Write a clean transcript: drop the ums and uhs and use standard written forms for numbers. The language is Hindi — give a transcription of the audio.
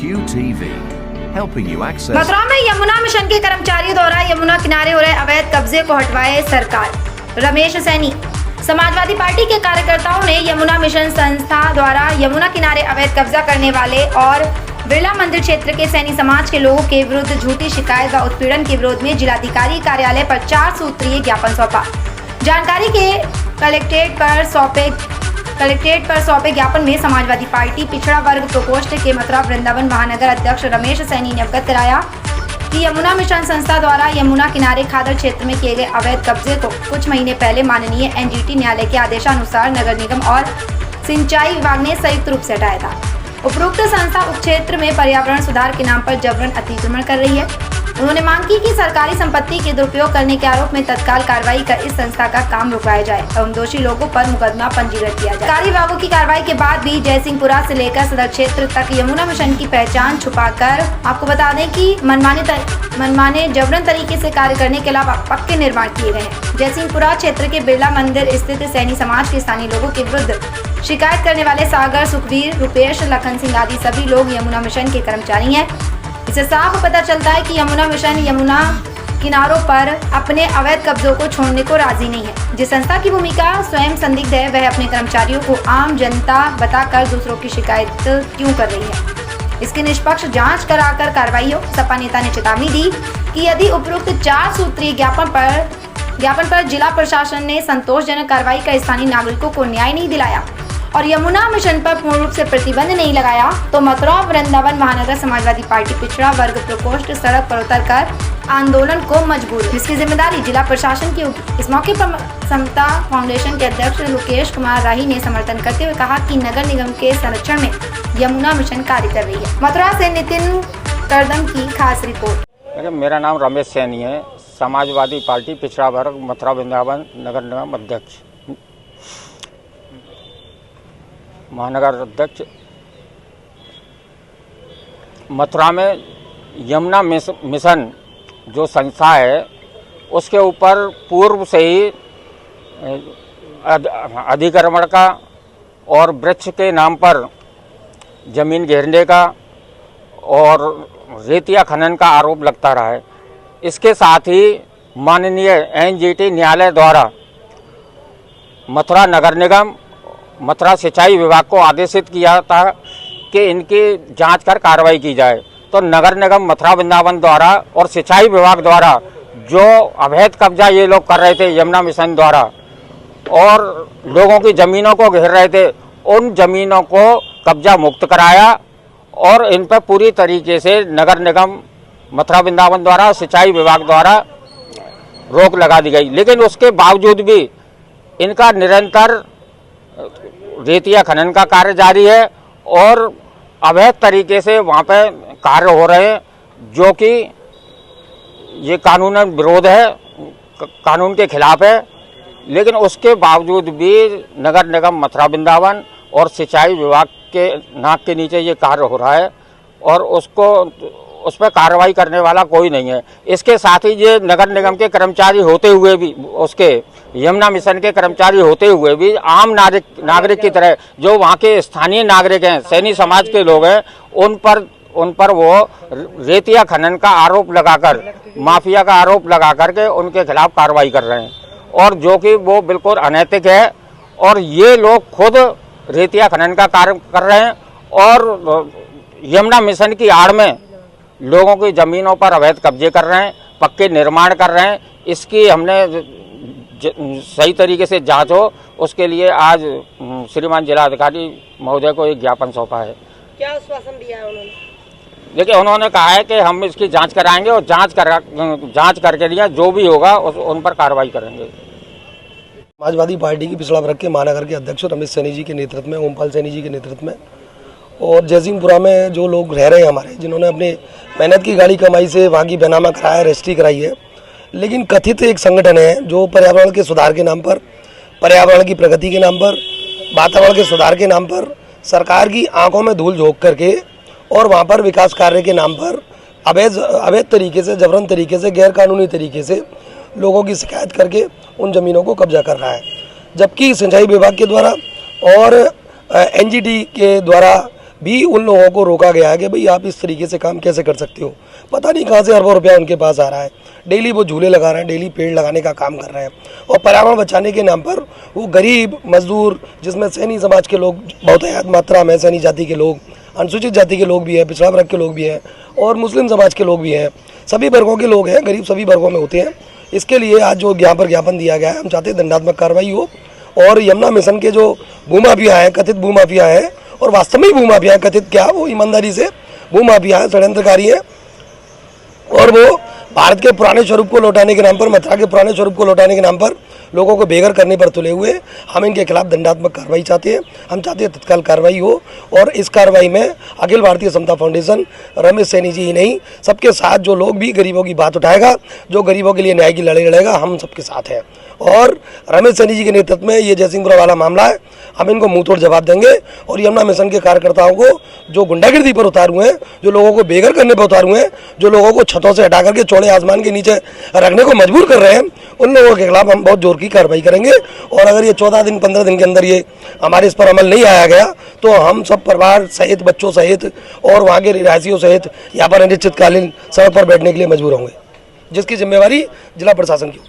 QTV, helping you access। Mathura में यमुना मिशन के कर्मचारियों द्वारा यमुना किनारे हो रहे अवैध कब्जे को हटवाए सरकार। रमेश सैनी। समाजवादी पार्टी के कार्यकर्ताओं ने यमुना मिशन संस्था द्वारा यमुना किनारे अवैध कब्जा करने वाले और बिरला मंदिर क्षेत्र के सैनी समाज के लोगों के विरुद्ध झूठी शिकायत व उत्पीड़न के विरोध में जिलाधिकारी कार्यालय पर 4 सूत्रीय ज्ञापन सौंपा। जानकारी के कलेक्ट्रेट पर सौंपे ज्ञापन में समाजवादी पार्टी पिछड़ा वर्ग प्रकोष्ठ के मथुरा वृंदावन महानगर अध्यक्ष रमेश सैनी ने अवगत कराया कि यमुना मिशन संस्था द्वारा यमुना किनारे खादर क्षेत्र में किए गए अवैध कब्जे को कुछ महीने पहले माननीय एनजीटी न्यायालय के आदेशानुसार नगर निगम और सिंचाई विभाग ने संयुक्त रूप से हटाया था। उपरोक्त संस्था उप क्षेत्र में पर्यावरण सुधार के नाम पर जबरन अतिक्रमण कर रही है। उन्होंने मांग की कि सरकारी संपत्ति के दुरुपयोग करने के आरोप में तत्काल कार्रवाई कर इस संस्था का काम रुकवाया जाए एवं दोषी लोगों पर मुकदमा पंजीकृत किया जाए। सरकारी विभागों की कार्रवाई के बाद भी जयसिंहपुरा से लेकर सदर क्षेत्र तक यमुना मिशन की पहचान छुपाकर आपको बता दें कि मनमाने जबरन तरीके से कार्य करने के अलावा पक्के निर्माण किए गए हैं। जयसिंहपुरा क्षेत्र के बिरला मंदिर स्थित सैनी समाज के स्थानीय लोगों के विरुद्ध शिकायत करने वाले सागर, सुखवीर, रुपेश, लखन सिंह आदि सभी लोग यमुना मिशन के कर्मचारी हैं। इससे साफ पता चलता है कि यमुना मिशन यमुना किनारों पर अपने अवैध कब्जों को छोड़ने को राजी नहीं है। जिस संस्था की भूमिका स्वयं संदिग्ध है, वह अपने कर्मचारियों को आम जनता बताकर दूसरों की शिकायत क्यों कर रही है। इसकी निष्पक्ष जांच कराकर कार्रवाई हो। सपा नेता ने चेतावनी दी कि यदि उपरोक्त 4 सूत्रीय ज्ञापन पर जिला प्रशासन ने संतोषजनक कार्रवाई कर स्थानीय नागरिकों को न्याय नहीं दिलाया और यमुना मिशन पर पूर्ण रूप से प्रतिबंध नहीं लगाया तो मथुरा वृंदावन महानगर समाजवादी पार्टी पिछड़ा वर्ग प्रकोष्ठ सड़क पर उतरकर आंदोलन को मजबूर, जिसकी जिम्मेदारी जिला प्रशासन की होगी। इस मौके पर समता फाउंडेशन के अध्यक्ष लोकेश कुमार राही ने समर्थन करते हुए कहा कि नगर निगम के संरक्षण में यमुना मिशन कार्य कर रही है। मथुरा से नितिन करदम की खास रिपोर्ट। मेरा नाम रमेश सैनी है, समाजवादी पार्टी पिछड़ा वर्ग मथुरा वृंदावन नगर निगम अध्यक्ष, महानगर अध्यक्ष। मथुरा में यमुना मिशन जो संस्था है उसके ऊपर पूर्व से ही अधिक्रमण का और वृक्ष के नाम पर जमीन घेरने का और रेतिया खनन का आरोप लगता रहा है। इसके साथ ही माननीय एनजीटी न्यायालय द्वारा मथुरा नगर निगम, मथुरा सिंचाई विभाग को आदेशित किया था कि इनकी जांच कर कार्रवाई की जाए। तो नगर निगम मथुरा वृंदावन द्वारा और सिंचाई विभाग द्वारा जो अवैध कब्जा ये लोग कर रहे थे यमुना मिशन द्वारा और लोगों की ज़मीनों को घेर रहे थे, उन ज़मीनों को कब्जा मुक्त कराया और इन पर पूरी तरीके से नगर निगम मथुरा वृंदावन द्वारा सिंचाई विभाग द्वारा रोक लगा दी गई। लेकिन उसके बावजूद भी इनका निरंतर रेतिया खनन का कार्य जारी है और अवैध तरीके से वहाँ पे कार्य हो रहे हैं, जो कि ये कानून विरोध है, कानून के खिलाफ है। लेकिन उसके बावजूद भी नगर निगम मथुरा वृंदावन और सिंचाई विभाग के नाक के नीचे ये कार्य हो रहा है और उस पर कार्रवाई करने वाला कोई नहीं है। इसके साथ ही ये नगर निगम के कर्मचारी होते हुए भी, उसके यमुना मिशन के कर्मचारी होते हुए भी आम नागरिक की तरह जो वहाँ के स्थानीय नागरिक हैं, सैनी समाज के लोग हैं, उन पर वो रेतिया खनन का आरोप लगाकर, माफिया का आरोप लगा करके उनके खिलाफ कार्रवाई कर रहे हैं और जो कि वो बिल्कुल अनैतिक है। और ये लोग खुद रेतिया खनन का कार्य कर रहे हैं और यमुना मिशन की आड़ में लोगों की ज़मीनों पर अवैध कब्जे कर रहे हैं, पक्के निर्माण कर रहे हैं। इसकी हमने सही तरीके से जांच हो, उसके लिए आज श्रीमान जिलाधिकारी महोदय को एक ज्ञापन सौंपा है। क्या आश्वासन दिया है उन्होंने? देखिए, उन्होंने कहा है कि हम इसकी जांच कराएंगे और जांच करके लिए जो भी होगा उन पर कार्रवाई करेंगे। समाजवादी पार्टी की पिछड़ा वर्ग के महानगर के अध्यक्ष रमेश सैनी जी के नेतृत्व में, ओमपाल सैनी जी के नेतृत्व में और जयसिंहपुरा में जो लोग रह रहे हैं हमारे, जिन्होंने अपने मेहनत की गाड़ी कमाई से वहाँ की बेनामा कराया, रजिस्ट्री कराई है, लेकिन कथित एक संगठन है जो पर्यावरण के सुधार के नाम पर, पर्यावरण की प्रगति के नाम पर, वातावरण के सुधार के नाम पर सरकार की आंखों में धूल झोंक करके और वहाँ पर विकास कार्य के नाम पर अवैध तरीके से, जबरन तरीके से, गैरकानूनी तरीके से लोगों की शिकायत करके उन ज़मीनों को कब्जा कर रहा है। जबकि सिंचाई विभाग के द्वारा और एनजीटी के द्वारा भी उन लोगों को रोका गया है कि भाई आप इस तरीके से काम कैसे कर सकते हो। पता नहीं कहाँ से अरबों रुपया उनके पास आ रहा है। डेली वो झूले लगा रहे हैं, डेली पेड़ लगाने का काम कर रहे हैं और पर्यावरण बचाने के नाम पर वो गरीब मजदूर, जिसमें सैनी समाज के लोग बहुत मात्रा में, सैनी जाति के लोग, अनुसूचित जाति के लोग भी हैं, पिछड़ा वर्ग के लोग भी हैं और मुस्लिम समाज के लोग भी हैं, सभी वर्गों के लोग हैं, गरीब सभी वर्गों में होते हैं। इसके लिए आज जो यहाँ पर ज्ञापन दिया गया है, हम चाहते हैं दंडात्मक कार्रवाई हो और यमुना मिशन के जो भूमाफिया हैं, कथित भूमाफिया हैं और वास्तव में भूमाफिया हैं, कथित क्या, वो ईमानदारी से भूमाफिया हैं, षड्यंत्रकारी हैं और वो भारत के पुराने स्वरूप को लौटाने के नाम पर, मथुरा के पुराने स्वरूप को लौटाने के नाम पर लोगों को बेघर करने पर तुले हुए। हम इनके खिलाफ दंडात्मक कार्रवाई चाहते हैं। हम चाहते हैं तत्काल कार्रवाई हो और इस कार्रवाई में अखिल भारतीय समता फाउंडेशन, रमेश सैनी जी ही नहीं, सबके साथ जो लोग भी गरीबों की बात उठाएगा, जो गरीबों के लिए न्याय की लड़ाई लड़ेगा, हम सबके साथ हैं। और रमेश सैनी जी के नेतृत्व में ये जयसिंहपुरा वाला मामला है, हम इनको मुंह तोड़ जवाब देंगे और यमुना मिशन के कार्यकर्ताओं को जो गुंडागिर्दी पर उतार हुए हैं, जो लोगों को बेघर करने पर उतार हुए हैं, जो लोगों को छतों से हटा करके चौड़े आसमान के नीचे रखने को मजबूर कर रहे हैं, उन लोगों के खिलाफ हम बहुत जोर की कार्रवाई करेंगे। और अगर ये 14 दिन 15 दिन के अंदर ये हमारे इस पर अमल नहीं आया गया तो हम सब परिवार सहित, बच्चों सहित और वहाँ के रिहायशियों सहित यहाँ पर अनिश्चितकालीन सड़क पर बैठने के लिए मजबूर होंगे, जिसकी जिम्मेवारी जिला प्रशासन की।